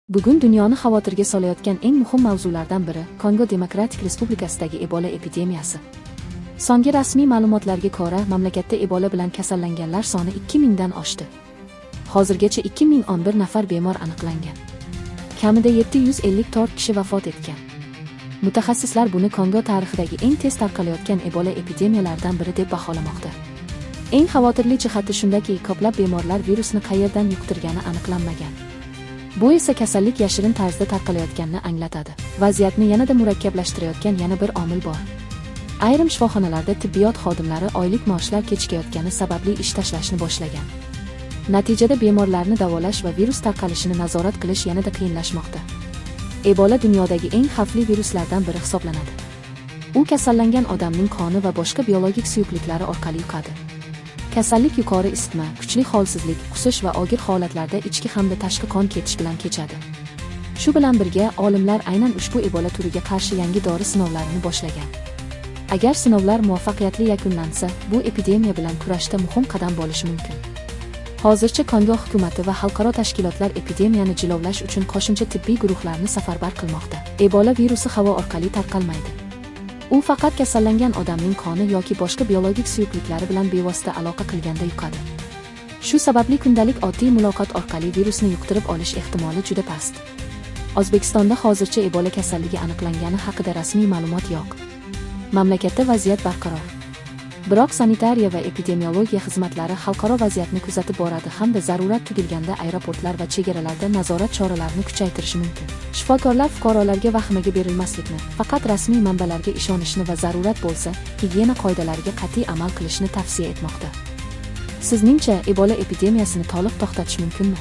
Bugun dunyoni xavotirga solayotgan eng muhim mavzulardan biri Kongo Demokratik Respublikasidagi Ebola epidemiyasi. So'nggi rasmiy ma'lumotlarga ko'ra, mamlakatda Ebola bilan kasallanganlar soni 2000 dan oshdi. Hozirgacha 2011 nafar bemor aniqlangan. Kamida 754 kishi vafot etgan. Mutaxassislar buni Kongo tarixidagi eng tez tarqalayotgan Ebola epidemiyalaridan biri deb baholamoqda. Eng xavotirli jihati shundaki, ko'plab bemorlar virusni qayerdan yuqtirgani aniqlanmagan. Bu esa kasallik yashirin tarzda tarqalayotganini anglatadi. Vaziyatni yanada murakkablashtirayotgan yana bir omil bor. Ayrim shifoxonalarda tibbiyot xodimlari oylik maoshlar kechikayotgani sababli ish tashlashni boshlagan. Natijada bemorlarni davolash va virus tarqalishini nazorat qilish yanada qiyinlashmoqda. Ebola dunyodagi eng xavfli viruslardan biri hisoblanadi. U kasallangan odamning qoni va boshqa biologik suyuqliklari orqali yuqadi. Kasallik yuqori isitma, kuchli holsizlik, qusish va og'ir holatlarda ichki hamda tashqi qon ketish bilan kechadi. Shu bilan birga, olimlar aynan ushbu Ebola turiga qarshi yangi dori sinovlarini boshlagan. Agar sinovlar muvaffaqiyatli yakunlansa, bu epidemiya bilan kurashda muhim qadam bo'lishi mumkin. Hozircha Kongo hukumati va xalqaro tashkilotlar epidemiyani jilovlash uchun qo'shimcha tibbiy guruhlarni safarbar qilmoqda. Ebola virusi havo orqali tarqalmaydi. U faqat kasallangan odamning qoni yoki boshqa biologik suyuqliklari bilan bevosita aloqa qilganda yuqadi. Shu sababli kundalik oddiy muloqot orqali virusni yuqtirib olish ehtimoli juda past. O'zbekistonda hozircha Ebola kasalligi aniqlangani haqida rasmiy ma'lumot yo'q. Mamlakatda vaziyat barqaror. Biroq sanitariya va epidemiologiya xizmatlari xalqaro vaziyatni kuzatib boradi hamda zarurat tugilganda aeroportlar va chegaralarda nazorat choralarini kuchaytirishi mumkin. Shifokorlar fuqarolarga vahimaga berilmaslikni, faqat rasmiy manbalarga ishonishni va zarurat bo'lsa, gigiyena qoidalariga qat'iy amal qilishni tavsiya etmoqda. Sizningcha, Ebola epidemiyasini to'liq to'xtatish mumkinmi?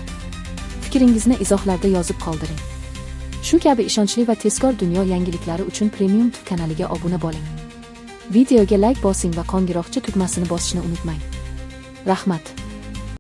Fikringizni izohlarda yozib qoldiring. Shu kabi ishonchli va tezkor dunyo yangiliklari uchun Premium TV kanaliga obuna bo'ling. Videoga like bosing va qo'ng'iroqcha tugmasini bosishni unutmang. Rahmat.